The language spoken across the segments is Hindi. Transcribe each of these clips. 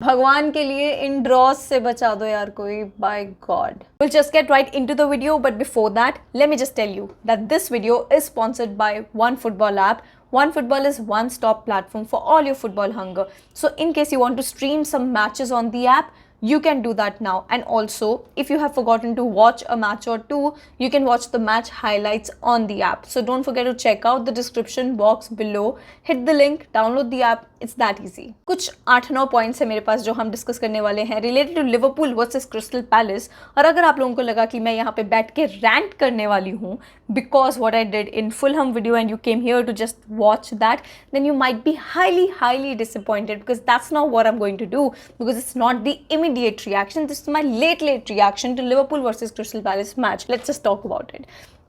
भगवान के लिए इन ड्रॉज से बचा दो यार कोई, by God. We'll just get right into the video, but before that, let me just tell you that this video is sponsored by OneFootball app. OneFootball is one-stop platform for all your football hunger. So in case you want to stream some matches on the app, you can do that now. And also, if you have forgotten to watch a match or two, you can watch the match highlights on the app. So don't forget to check out the description box below, hit the link, download the app. It's that easy. कुछ 8-9 पॉइंट्स है मेरे पास जो हम डिस्कस करने वाले हैं related to Liverpool versus Crystal Palace. और अगर आप लोगों को लगा कि मैं यहाँ पे बैठ के रैंट करने वाली हूँ because what I did in Fulham video and you came here to just watch that, then you might be highly disappointed because that's not what I am going to do, because it's not the immediate reaction. This is my late reaction to Liverpool versus Crystal Palace match. Let's just talk about it.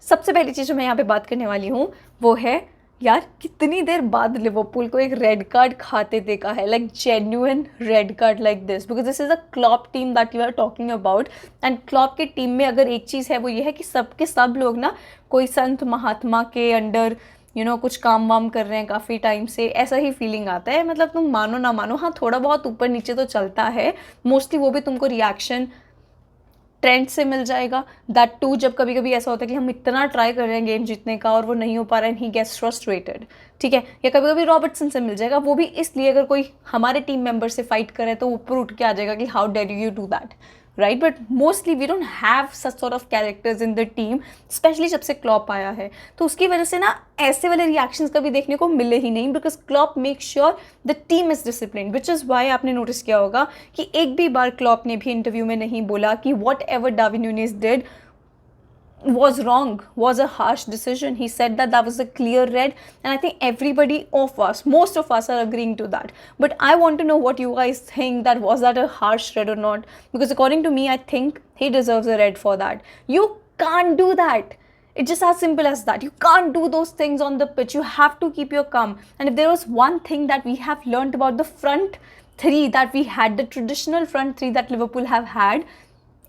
सबसे पहली चीज़ जो मैं यहाँ पे बात करने वाली हूँ वो है यार कितनी देर बाद लिवरपूल को एक रेड कार्ड खाते देखा है, like genuine red card like this, because this is a Klopp team that you are talking about. And Klopp की टीम में अगर एक चीज़ है वो ये है कि सबके सब लोग ना कोई संत महात्मा के अंडर कुछ काम वाम कर रहे हैं काफ़ी टाइम से, ऐसा ही फीलिंग आता है. मतलब तुम मानो ना मानो, हाँ थोड़ा बहुत ऊपर नीचे तो चलता है, मोस्टली वो भी तुमको रिएक्शन ट्रेंड से मिल जाएगा. दैट टू जब कभी कभी ऐसा होता है कि हम इतना ट्राई कर रहे हैं गेम जीतने का और वो नहीं हो पा रहा है एंड ही गेट्स फ्रस्ट्रेटेड, ठीक है. या कभी कभी रॉबर्टसन से मिल जाएगा, वो भी इसलिए अगर कोई हमारे टीम मेंबर से फाइट करे तो ऊपर उठ के आ जाएगा कि how dare you do that, right. But mostly we don't have such sort of characters in the team, specially जब से क्लॉप आया है. तो उसकी वजह से ना ऐसे वाले रिएक्शंस कभी देखने को मिले ही नहीं, because Klopp make sure the team is discipline, which is Y आपने नोटिस किया होगा कि एक भी बार क्लॉप ने भी इंटरव्यू में नहीं बोला कि whatever Darwin Nunez did was wrong, was a harsh decision. He said that that was a clear red, and I think everybody of us, most of us are agreeing to that. But I want to know what you guys think, that was that a harsh red or not, because according to me I think he deserves a red for that. You can't do that. It's just as simple as that. You can't do those things on the pitch. You have to keep your calm. And if there was one thing that we have learned about the front three that we had, the traditional front three that Liverpool have had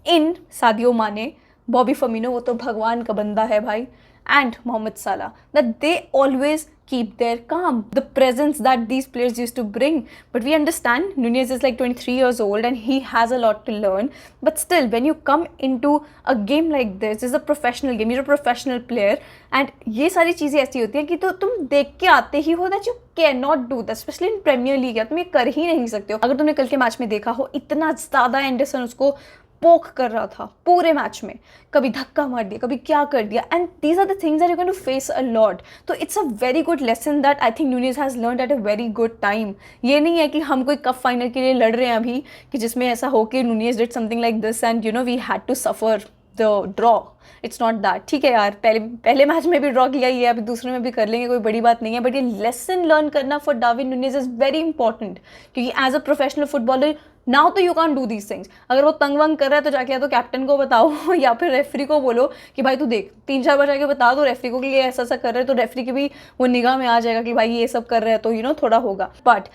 in Sadio Mane, Bobby Firmino, वो तो भगवान का बंदा है भाई, एंड मोहम्मद साला, that they always keep their calm, the presence that these players used to bring. But we understand Nunez is like 23 years old and he has a lot to learn, but still when you come into a game like this, is a professional game, you're a professional player, and ये सारी चीज़ें ऐसी होती हैं कि तो तुम देख के आते ही हो that you cannot do that, especially in Premier League. तुम ये कर ही नहीं सकते हो. अगर तुमने कल के मैच में देखा हो, इतना ज़्यादा एंडरसन उसको पोक कर रहा था पूरे मैच में, कभी धक्का मार दिया, कभी क्या कर दिया, and these are the things that you can to face a lot. तो it's a very good lesson that I think Nunez has learned at a very good time. ये नहीं है कि हम कोई कप फाइनल के लिए लड़ रहे हैं अभी कि जिसमें ऐसा हो कि Nunez did something like this and we had to suffer the draw. It's not that. ठीक है यार, पहले मैच में भी ड्रॉ किया ही है, अभी दूसरे में भी कर लेंगे, कोई बड़ी बात नहीं है. बट ये लेसन लर्न करना for Darwin Nunez is very important, क्योंकि as a professional footballer now तो you can do these things. अगर वो तंग वंग कर रहा है तो जाके या तो कैप्टन को बताओ या फिर रेफरी को बोलो कि भाई तू देख, 3-4 बार जाके बता दो रेफरी को कि ये ऐसा कर रहे हैं, तो रेफरी की भी वो निगाह में आ जाएगा कि भाई ये सब कर रहे हैं, तो थोड़ा होगा. But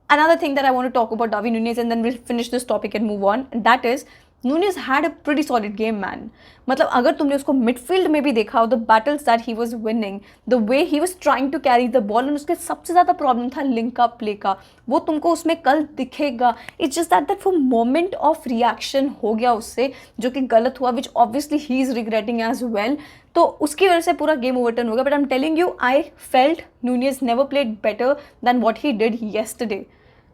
another thing that I want to talk about Darwin Nunez, and then we'll finish this topic and move on, and that is Nunez had a pretty solid game, man. मतलब अगर तुमने उसको मिडफील्ड में भी देखा हो, the battles that he was winning, the way he was trying to carry the ball, और उसके सबसे ज़्यादा प्रॉब्लम था लिंक अप प्ले का, वो तुमको उसमें कल दिखेगा. इट्स जस्ट दैट वो मोमेंट ऑफ रिएक्शन हो गया उससे, जो कि गलत हुआ, which obviously he is regretting as well. तो उसकी वजह से पूरा गेम ओवरटर्न हो गया. But I am telling you, I felt Nunez never played better than what he did yesterday.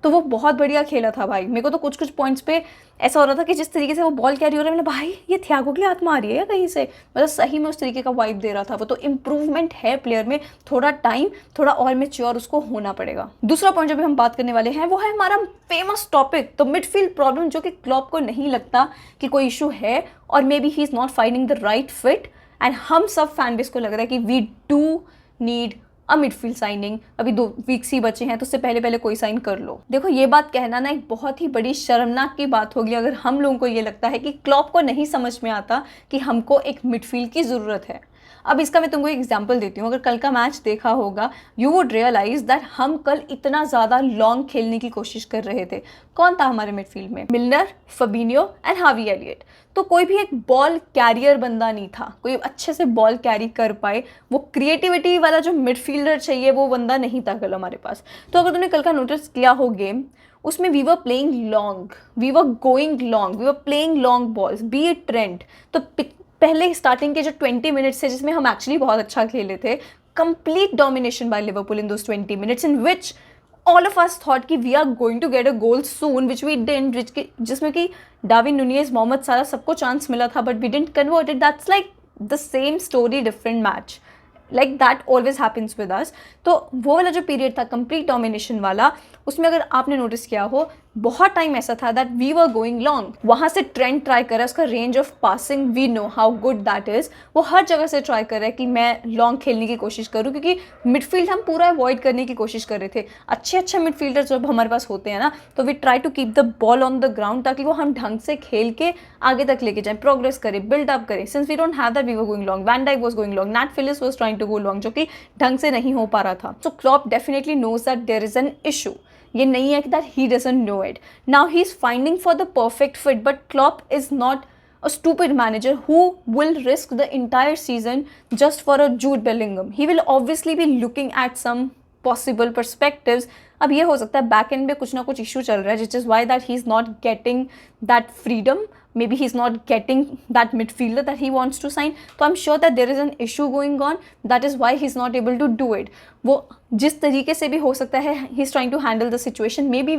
तो वो बहुत बढ़िया खेला था भाई. मेरे को तो कुछ पॉइंट्स पे ऐसा हो रहा था कि जिस तरीके से वो बॉल कैरी हो रहा है, मैंने भाई ये थियागो की आत्मा आ रही है या कहीं से, मतलब सही में उस तरीके का वाइब दे रहा था वो. तो इम्प्रूवमेंट है प्लेयर में, थोड़ा टाइम, थोड़ा और मैच्योर उसको होना पड़ेगा. दूसरा पॉइंट जो भी हम बात करने वाले हैं वो है हमारा फेमस टॉपिक, तो मिडफील्ड प्रॉब्लम, जो कि क्लॉप को नहीं लगता कि कोई इशू है, और maybe he is not finding the right fit. And हम सब फैन बेस को लग रहा है कि we do need a midfield signing. अभी 2 वीक्स ही बचे हैं, तो उससे पहले कोई साइन कर लो. देखो ये बात कहना ना एक बहुत ही बड़ी शर्मनाक की बात होगी अगर हम लोगों को ये लगता है कि क्लॉप को नहीं समझ में आता कि हमको एक मिडफील्ड की ज़रूरत है. अब इसका मैं तुमको एक एग्जांपल देती हूँ. अगर कल का मैच देखा होगा, यू वुड रियलाइज दैट हम कल इतना ज़्यादा लॉन्ग खेलने की कोशिश कर रहे थे. कौन था हमारे मिडफील्ड में? मिलनर, फबिन्यो एंड हावी एलियट. तो कोई भी एक बॉल कैरियर बंदा नहीं था, कोई अच्छे से बॉल कैरी कर पाए, वो क्रिएटिविटी वाला जो मिडफील्डर चाहिए वो बंदा नहीं था कल हमारे पास. तो अगर तुमने कल का नोटिस किया हो गेम, उसमें we were playing long, we were going long, we were playing long balls, be it Trent. तो पहले स्टार्टिंग के जो 20 मिनट्स थे जिसमें हम एक्चुअली बहुत अच्छा खेले थे, complete domination by Liverpool in those 20 minutes in which all of us thought कि we are going to get a goal soon, which we didn't, जिसमें कि डार्विन नुनियस, मोहम्मद साला सबको चांस मिला था, but we didn't convert it. That's like the same story, different match. Like that always happens with us. तो वो वाला जो पीरियड था कंप्लीट डोमिनेशन वाला, उसमें अगर आपने नोटिस किया हो बहुत टाइम ऐसा था that we were going long. वहाँ से ट्रेंड ट्राई करा, उसका range of passing we know how good that is. वो हर जगह से ट्राई कर रहा है कि मैं लॉन्ग खेलने की कोशिश करूँ, क्योंकि मिडफील्ड हम पूरा अवॉइड करने की कोशिश कर रहे थे। अच्छे मिडफील्डर जब हमारे पास होते हैं ना, तो we try to keep the ball on the ground ताकि वो हम ढंग से खेल के आगे तक लेके जाएं, प्रोग्रेस करें, बिल्डअप करें। Since we don't have that, we were going long, Van Dijk was going long, Nat Phillips was trying to go long, जो कि ढंग से नहीं हो पा रहा था। So Klopp definitely knows that there is an issue. ये नहीं है कि that he doesn't know it. Now he is finding for the perfect fit, but Klopp is not a stupid manager who will risk the entire season just for a Jude Bellingham. He will obviously be looking at some possible perspectives. अब ये हो सकता है बैक एंड में कुछ ना कुछ इशू चल रहा है, which is why that he's not getting that freedom. Maybe he's not getting that midfielder that he wants to sign. So I'm sure that there is an issue going on. That is why he's not able to do it. वो जिस तरीके से भी हो सकता है, he's trying to handle the situation. Maybe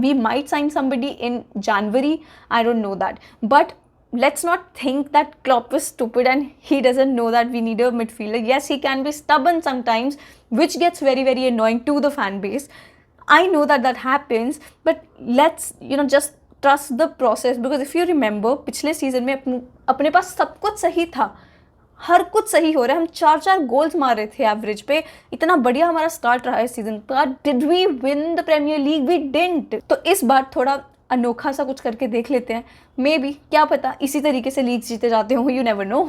we might sign somebody in January. I don't know that. But let's not think that Klopp is stupid and he doesn't know that we need a midfielder. Yes, he can be stubborn sometimes, which gets very, very annoying to the fan base. I know that happens, but let's, just trust the process. Because if you remember, पिछले सीजन में अपने पास सब कुछ सही था, हर कुछ सही हो रहा है, हम 4 गोल्स मार रहे थे एवरेज पे, इतना बढ़िया हमारा स्टार्ट रहा है सीजन का। Did we win the Premier League? We didn't. तो इस बार थोड़ा अनोखा सा कुछ करके देख लेते हैं। मे बी, क्या पता इसी तरीके से लीग जीते जाते हों। You never know,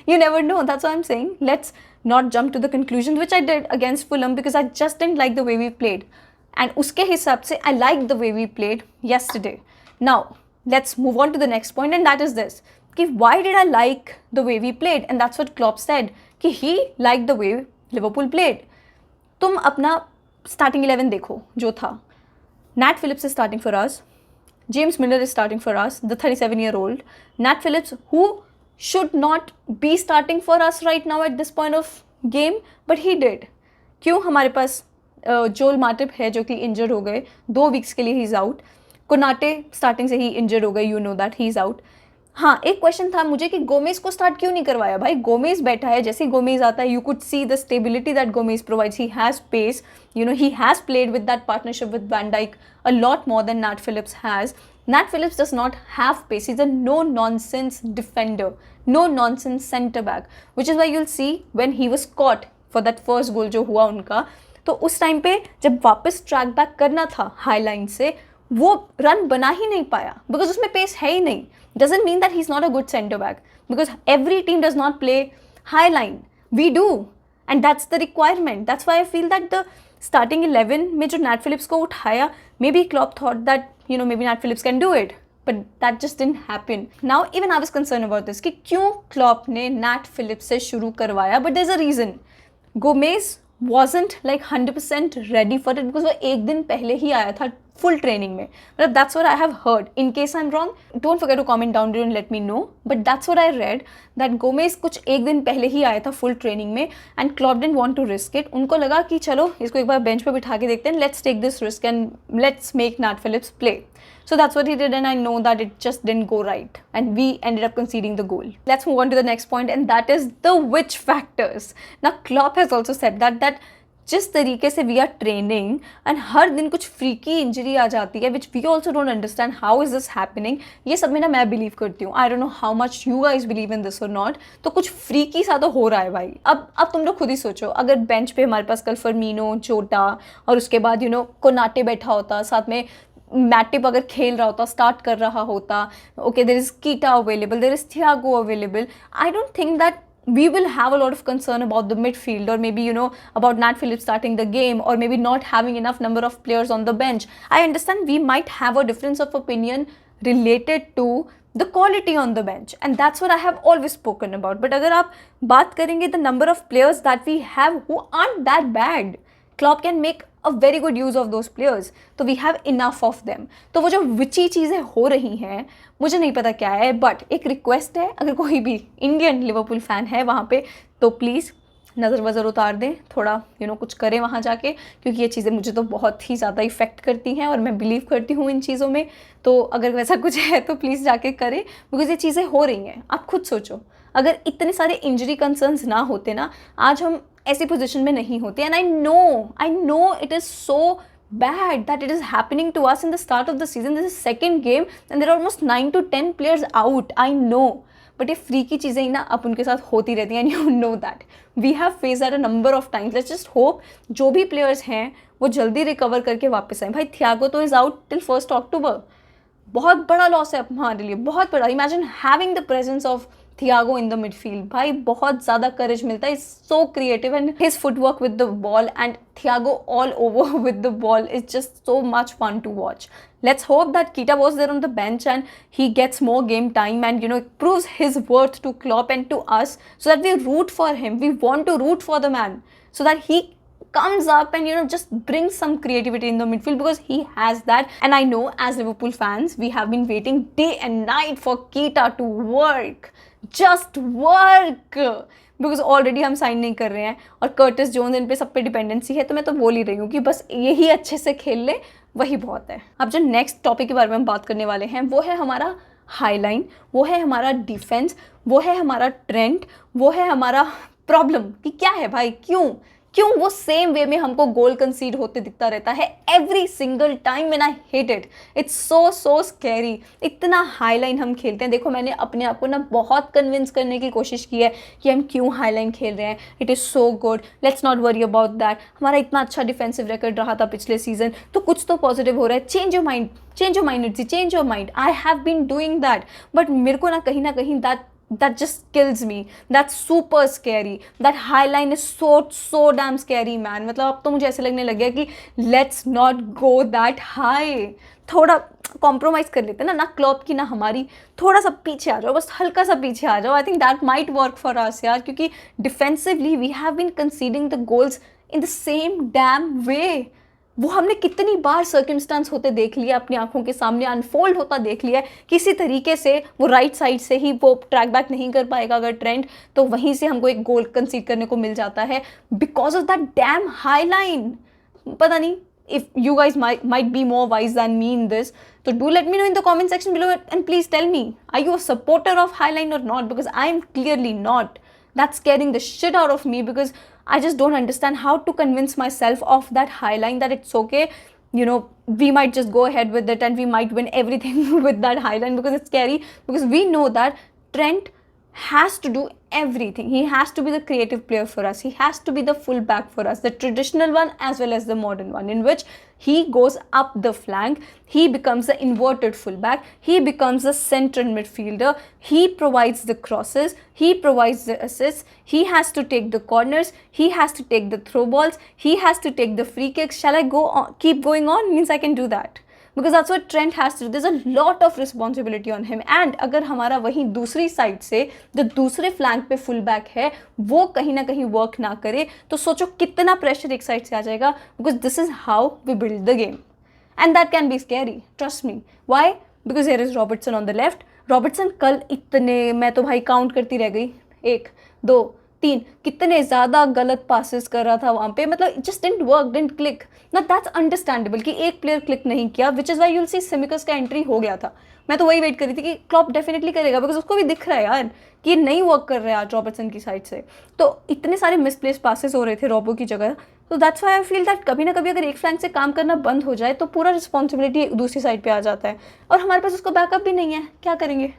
you never know. That's why I am saying let's not jump to the conclusion which I did against Fulham, because I just didn't like the way we played, एंड उसके हिसाब से I like the way we played yesterday. Now let's move on to the next point, and that is this, कि why did I like the way we played? And that's what Klopp said, कि he liked the way Liverpool played. तुम अपना starting 11 देखो जो था। Nat Phillips is starting for us. James Milner is starting for us, the 37-year-old. Nat Phillips, who should not be starting for us right now at this point of game, but he did. क्यों? हमारे पास जोल माटिप है जो कि इंजर्ड हो गए 2 वीक्स के लिए, he is out. Konate starting से ही इंजर्ड हो गए, you know that, he is out. हाँ, एक क्वेश्चन था मुझे कि गोमेज को स्टार्ट क्यों नहीं करवाया? भाई गोमेज बैठा है, जैसे ही गोमेज आता है you could see the stability that Gomez provides. He has pace, he has played with that partnership with van Dijk a lot more than Nat Phillips has. Nat Phillips does not have pace. He's a no-nonsense defender, no-nonsense centre back, which is why you'll see when he was caught for that first goal जो हुआ उनका, तो उस टाइम पे जब वापस ट्रैक बैक करना था हाई लाइन से, वो रन बना ही नहीं पाया बिकॉज उसमें पेस है ही नहीं। Doesn't mean that he is not a good centre back, because every team does not play high line, we do, and that's the requirement. That's why I feel that the starting 11 में जो Nat Phillips को उठाया, maybe Klopp thought that maybe Nat Phillips can do it, but that just didn't happen. Now even I was concerned about this कि क्यों क्लॉप ने Nat Phillips से शुरू करवाया, but there's a reason. Gomez wasn't like 100% ready for it because वो एक दिन पहले ही आया था full training में, मतलब that's what I have heard. In case I'm wrong, don't forget to comment down below and let me know, but that's what I read, that Gomez कुछ एक दिन पहले ही आया था full training में, and Klopp didn't want to risk it. उनको लगा कि चलो इसको एक बार बेंच पे बिठा के देखते हैं, let's take this risk and let's make Nat Phillips play. So that's what he did, and I know that it just didn't go right, and we ended up conceding the goal. Let's move on to the next point, and that is the which factors. Now Klopp has also said that जिस तरीके से वी आर ट्रेनिंग एंड हर दिन कुछ फ्रीकी इंजरी आ जाती है, which we also don't understand how is this happening. ये सब में ना मैं बिलीव करती हूँ, I don't know how much you guys believe in this और नॉट। तो कुछ फ्रीकी सा तो हो रहा है भाई। अब तुम लोग खुद ही सोचो, अगर बेंच पे हमारे पास कल फर्मीनो, जोटा और उसके बाद कोनाटे बैठा होता, साथ में मैटिप अगर खेल रहा होता, स्टार्ट कर रहा होता, okay there is Keita available, there is Thiago available, I don't think that we will have a lot of concern about the midfield, or maybe about Nat Phillips starting the game, or maybe not having enough number of players on the bench. I understand we might have a difference of opinion related to the quality on the bench, and that's what I have always spoken about. But अगर आप बात करेंगे the number of players that we have who aren't that bad, Klopp can make a very good use of those players, तो we have enough of them. तो वो जो विची चीज़ें हो रही हैं मुझे नहीं पता क्या है, बट एक रिक्वेस्ट है, अगर कोई भी इंडियन लिवरपूल फ़ैन है वहाँ पे तो प्लीज़ नज़र वज़र उतार दें, थोड़ा कुछ करें वहाँ जाके, क्योंकि ये चीज़ें मुझे तो बहुत ही ज़्यादा इफ़ेक्ट करती हैं और मैं बिलीव करती हूँ इन चीज़ों में। तो अगर वैसा कुछ है तो प्लीज़ जाके करें, बिकॉज ये चीज़ें हो रही हैं। आप खुद सोचो, अगर इतने सारे इंजरी कंसर्न्स ना होते ना, आज हम ऐसी पोजीशन में नहीं होते। And I know it is so bad that it is happening to us in the start of the season. This is second game and there are almost 9 to 10 players out. I know, but ये फ्री की चीज़ें ही ना अब उनके साथ होती रहती हैं, and you know that we have face that a number of times. Let's just hope जो भी प्लेयर्स हैं वो जल्दी रिकवर करके वापस आए। भाई थियागो तो इज़ आउट टिल 1 अक्टूबर, बहुत बड़ा लॉस है हमारे लिए, बहुत बड़ा। Imagine having the presence of Thiago in the midfield, भाई बहुत ज़्यादा करेज मिलता है। Is so creative and his footwork with the ball and Thiago all over with the ball is just so much fun to watch. Let's hope that Keita was there on the bench and he gets more game time and proves his worth to Klopp and to us, so that we root for him. We want to root for the man so that he comes up and just brings some creativity in the midfield, because he has that. And I know as Liverpool fans we have been waiting day and night for Keita to work, just work, because already हम साइन नहीं कर रहे हैं और कर्टिस जोन्स इन पे सब पे डिपेंडेंसी है। तो मैं तो बोल ही रही हूँ कि बस यही अच्छे से खेल ले, वही बहुत है। अब जो नेक्स्ट टॉपिक के बारे में हम बात करने वाले हैं वो है हमारा हाई लाइन, वो है हमारा डिफेंस, वो है हमारा ट्रेंड, वो है हमारा प्रॉब्लम कि क्या है भाई, क्यों वो सेम वे में हमको गोल कंसीड होते दिखता रहता है every single time when I hate it. It's so scary. इतना हाई लाइन हम खेलते हैं। देखो मैंने अपने आप को ना बहुत कन्विंस करने की कोशिश की है कि हम क्यों हाई लाइन खेल रहे हैं, it is so good, let's not worry about that. हमारा इतना अच्छा डिफेंसिव रिकॉर्ड रहा था पिछले सीजन, तो कुछ तो पॉजिटिव हो रहा है। Change your mind it's change your mind. I have been doing that, but मेरे को ना कहीं that just kills me. That's super scary. That high line is so damn scary man. मतलब अब तो मुझे ऐसे लगने लग गया कि let's not go that high. थोड़ा कॉम्प्रोमाइज़ कर लेते ना क्लॉप की ना हमारी, थोड़ा सा पीछे आ जाओ, बस हल्का सा पीछे आ जाओ। I think that might work for us यार, क्योंकि defensively we have been conceding the goals in the same damn way. वो हमने कितनी बार सर्कमस्टांस होते देख लिया, अपनी आंखों के सामने अनफोल्ड होता देख लिया। किसी तरीके से वो राइट साइड से ही वो ट्रैक बैक नहीं कर पाएगा अगर ट्रेंड, तो वहीं से हमको एक गोल कंसीड करने को मिल जाता है because of that dam high line. पता नहीं if you guys might be more wise than me in this, so do let me know in the comment section below and please tell me, are you a supporter of highline or not? Because I'm clearly not. That's scaring the shit out of me, because I just don't understand how to convince myself of that highline that it's okay, we might just go ahead with it and we might win everything with that highline, because it's scary, because we know that Trent has to do everything. He has to be the creative player for us. He has to be the full back for us, the traditional one as well as the modern one, in which he goes up the flank, he becomes the inverted fullback, he becomes the central midfielder, he provides the crosses, he provides the assists, he has to take the corners, he has to take the throw balls, he has to take the free kicks. Shall I go on, keep going on? Means I can do that, because that's what Trent has to do. There's a lot of responsibility on him. And अगर हमारा वहीं दूसरी साइड से जो दूसरे फ्लैंक पे फुल बैक है वो कहीं ना कहीं वर्क ना करे, तो सोचो कितना प्रेशर एक साइड से आ जाएगा, because this is how we build the game. And that can be scary, trust me. Why? Because here is Robertson on the left. Robertson कल इतने, मैं तो भाई काउंट करती रह गई, 1 2 3 कितने ज़्यादा गलत पासेस कर रहा था वहाँ पे, मतलब just didn't work, didn't click ना। दैट्स अंडरस्टैंडेबल कि एक प्लेयर क्लिक नहीं किया, which is why you'll see Tsimikas का एंट्री हो गया था। मैं तो वही वेट कर रही थी कि क्लॉप डेफिनेटली करेगा, बिकॉज उसको भी दिख रहा है यार कि ये नहीं वर्क कर रहा है आज रॉबर्टसन की साइड से। तो इतने सारे मिसप्लेस पासेस हो रहे थे रॉबो की जगह, तो that's why I feel that कभी ना कभी अगर एक फ्लैंक से काम करना बंद हो जाए तो पूरा रिस्पॉन्सिबिलिटी दूसरी साइड पर आ जाता है, और हमारे पास उसका बैकअप भी नहीं है, क्या करेंगे?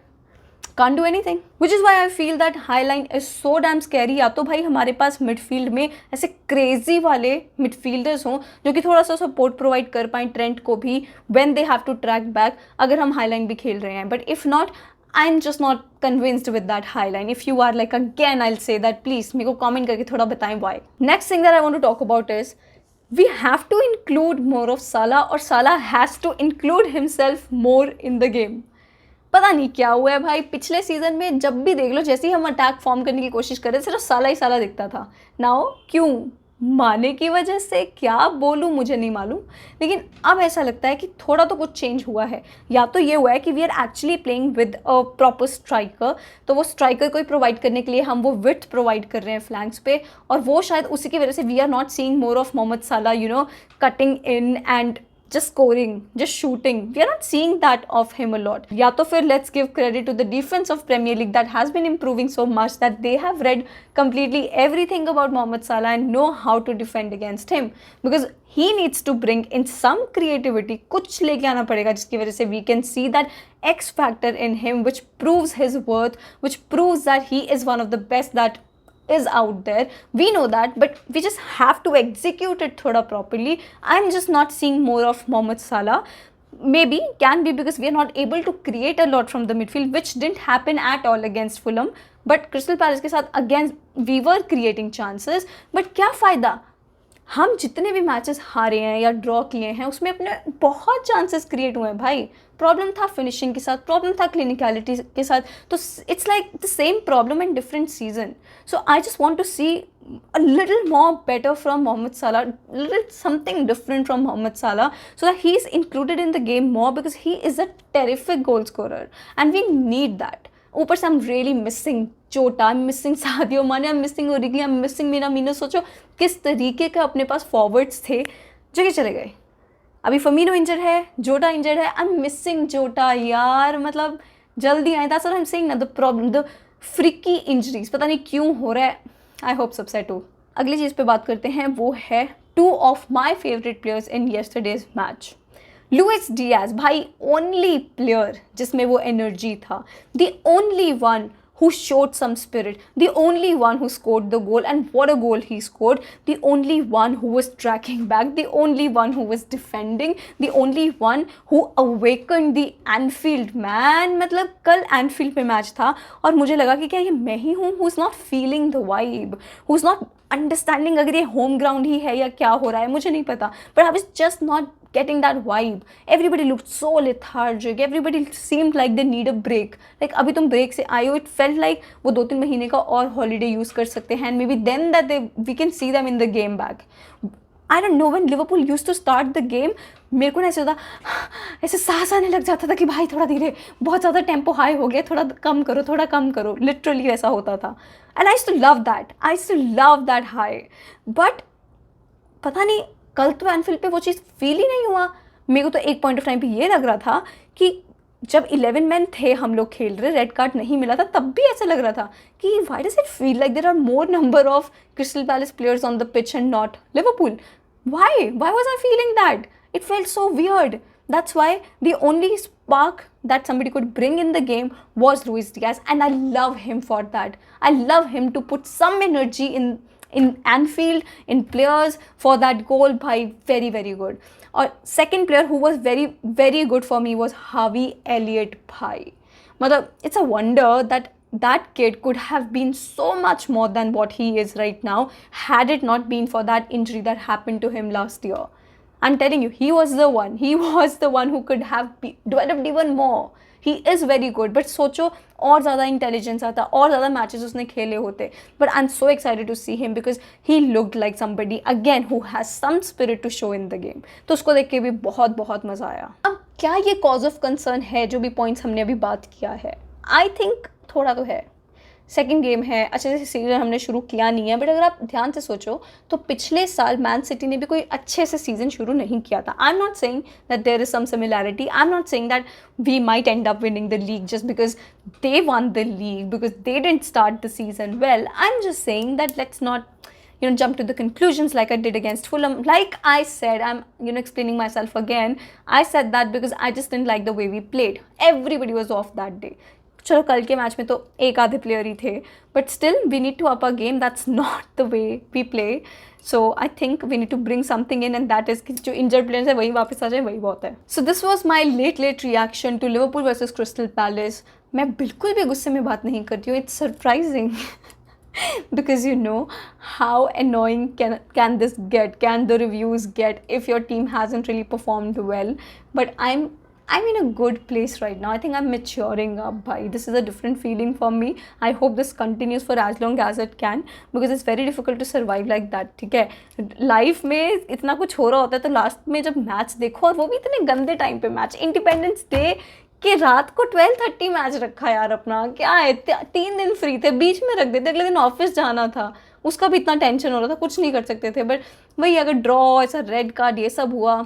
Can't do anything, which is why I feel that high line is so damn scary. या तो भाई हमारे पास मिडफील्ड में ऐसे क्रेजी वाले मिडफील्डर्स हों जो कि थोड़ा सा सपोर्ट प्रोवाइड कर पाएँ ट्रेंट को भी when they have to track back, अगर हम हाई लाइन भी खेल रहे हैं। But if not, I'm just not convinced with that high line. If you are, like, again I'll say that please मेरे को comment करके थोड़ा बताएं why. Next thing that I want to talk about is we have to include more of Salah, और Salah has to include himself more in the game. पता नहीं क्या हुआ है भाई, पिछले सीजन में जब भी देख लो जैसे ही हम अटैक फॉर्म करने की कोशिश कर रहे सिर्फ साला ही साला दिखता था। नाउ क्यों? माने की वजह से क्या बोलूँ मुझे नहीं मालूम, लेकिन अब ऐसा लगता है कि थोड़ा तो कुछ चेंज हुआ है। या तो ये हुआ है कि we are actually playing with a proper striker, तो वो स्ट्राइकर को प्रोवाइड करने के लिए हम वो विड्थ प्रोवाइड कर रहे हैं फ्लैंक्स पे, और वो शायद उसी की वजह से we are not seeing more of Mohamed Salah cutting in and just scoring, just shooting. We are not seeing that of him a lot. या तो फिर let's give credit to the defense of Premier League that has been improving so much that they have read completely everything about Mohamed Salah and know how to defend against him, because he needs to bring in some creativity. कुछ लेके आना पड़ेगा जिसकी वजह से we can see that X factor in him which proves his worth, which proves that he is one of the best that is out there. We know that, but we just have to execute it thoda properly. I'm just not seeing more of Mohamed Salah. Maybe can be because we are not able to create a lot from the midfield, which didn't happen at all against Fulham. But Crystal Palace के साथ again we were creating chances, but क्या फ़ायदा? हम जितने भी मैचेस हारे हैं या ड्रॉ किए हैं उसमें अपने बहुत चांसेस क्रिएट हुए हैं भाई। प्रॉब्लम था फिनिशिंग के साथ, प्रॉब्लम था क्लिनिकलिटी के साथ, तो it's like the same problem in different season. So I just want to see a little more better from Mohamed Salah, little something different from Mohamed Salah, so that he is included in the game more, because he is a terrific goal scorer and we need that. ऊपर से I'm really missing Jota, I'm missing Sadio माने, I'm missing ओरिगी, I'm missing Minamino. सोचो किस तरीके के अपने पास फॉरवर्ड्स थे जो कि चले गए। अभी फमीनो इंजर्ड है, जोटा इंजर्ड है, आई एम मिसिंग जोटा यार, मतलब जल्दी आए। That's what I am saying ना, the problem, the freaky injuries पता नहीं क्यों हो रहा है। आई होप सबसेट हो। अगली चीज़ पे बात करते हैं, वो है two of my favourite players in yesterday's match. Luis Diaz भाई, ओनली प्लेयर जिसमें वो एनर्जी था, the only one who showed some spirit, the only one who scored the goal, and what a goal he scored, the only one who was tracking back, the only one who was defending, the only one who awakened the Anfield man। मतलब कल Anfield पे मैच था और मुझे लगा कि क्या ये मैं ही हूँ who is not feeling the vibe, who is not understanding अगर ये होम ग्राउंड ही है या क्या हो रहा है मुझे नहीं पता, but I was just not getting that vibe. Everybody looked so lethargic, everybody seemed like they need a break. Like अभी तुम break से आए हो, it felt like वो 2-3 महीने का और holiday use कर सकते हैं, and maybe then that we can see them in the game back. I don't know, when Liverpool used to start the game, मेरे को ना ऐसे होता, ऐसे सांस आने लग जाता था कि भाई थोड़ा धीरे, बहुत ज़्यादा टेम्पो हाई हो गया, थोड़ा कम करो, थोड़ा कम करो, लिटरली ऐसा होता था। And I used to love that, I used to love that high, but पता नहीं कल तो एनफील्ड पे वो चीज़ फील ही नहीं हुआ। मेरे को तो एक पॉइंट ऑफ टाइम पे ये लग रहा था कि जब 11 मैन थे हम लोग खेल रहे, रेड कार्ड नहीं मिला था, तब भी ऐसा लग रहा था कि why does it feel like there are more number of Crystal Palace players on the pitch and not Liverpool. Why was I feeling that? It felt so weird. That's why the only spark that somebody could bring in the game was Luis Diaz, and I love him for that. I love him to put some energy in Anfield, in players for that goal. Bhai, very very good. Or second player who was very very good for me was Harvey Elliott. Bhai, matlab it's a wonder that that kid could have been so much more than what he is right now had it not been for that injury that happened to him last year. I'm telling you, he was the one who could have developed even more. He is very good, but सोचो और ज़्यादा इंटेलिजेंस आता, और ज़्यादा मैचेस उसने खेले होते। But I am so excited to see him because he looked like somebody again who has some spirit to show in the game. तो उसको देख के भी बहुत बहुत मज़ा आया। अब क्या ये कॉज ऑफ कंसर्न है जो भी पॉइंट्स हमने अभी बात किया है? आई थिंक थोड़ा तो है। सेकेंड गेम है, अच्छे से सीज़न हमने शुरू किया नहीं है, बट अगर आप ध्यान से सोचो तो पिछले साल मैन सिटी ने भी कोई अच्छे से सीज़न शुरू नहीं किया था। I am not saying that there is some similarity, I am not saying that we might end up winning the league just because they won the league because they didn't start the season well. I am just saying that let's not jump to the conclusions like I did against Fulham. Like I said, I'm explaining myself again. I said that because I just didn't like the way we played. Everybody was off that day. चलो कल के मैच में तो एक आधे प्लेयर ही थे, but still we need to up a game, that's not the way we play. So I think we need to bring something in, and that is कि जो इंजर्ड प्लेयर्स है वही वापस आ जाए, वही बहुत है। So this was my late reaction to Liverpool versus Crystal Palace. मैं बिल्कुल भी गुस्से में बात नहीं करती हूँ, it's surprising because you know how annoying can this get, can the reviews get if your team hasn't really performed well. But I'm in a good place right now. I think I'm maturing up, bhai. This is a different feeling for me. I hope this continues for as long as it can, because it's very difficult to survive like that. ठीक है, लाइफ में इतना कुछ हो रहा होता है तो लास्ट में जब मैच देखो, और वो भी इतने गंदे टाइम पे मैच, इंडिपेंडेंस डे के रात को 12:30 मैच रखा यार अपना, क्या है, 3 दिन फ्री थे, बीच में रख देते, अगले दिन ऑफिस जाना था, उसका भी इतना टेंशन हो रहा था, कुछ नहीं कर सकते थे. बट वही अगर ड्रॉ, ऐसा रेड कार्ड, ये सब हुआ,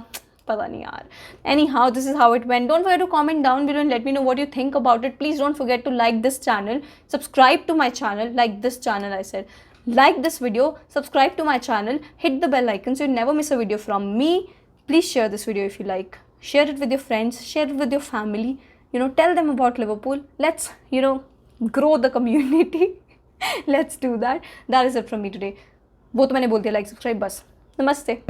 पता नहीं यार. Anyhow, this is how it went. Don't forget to comment down below and let me know what you think about it. Please don't forget to like this channel, subscribe to my channel, like this channel I said. Like this video, subscribe to my channel, hit the bell icon so you never miss a video from me. Please share this video if you like. Share it with your friends, share it with your family. You know, tell them about Liverpool. Let's, you know, grow the community. Let's do that. That is it from me today. वो तो मैंने बोल दिया, like, subscribe, बस. नमस्ते.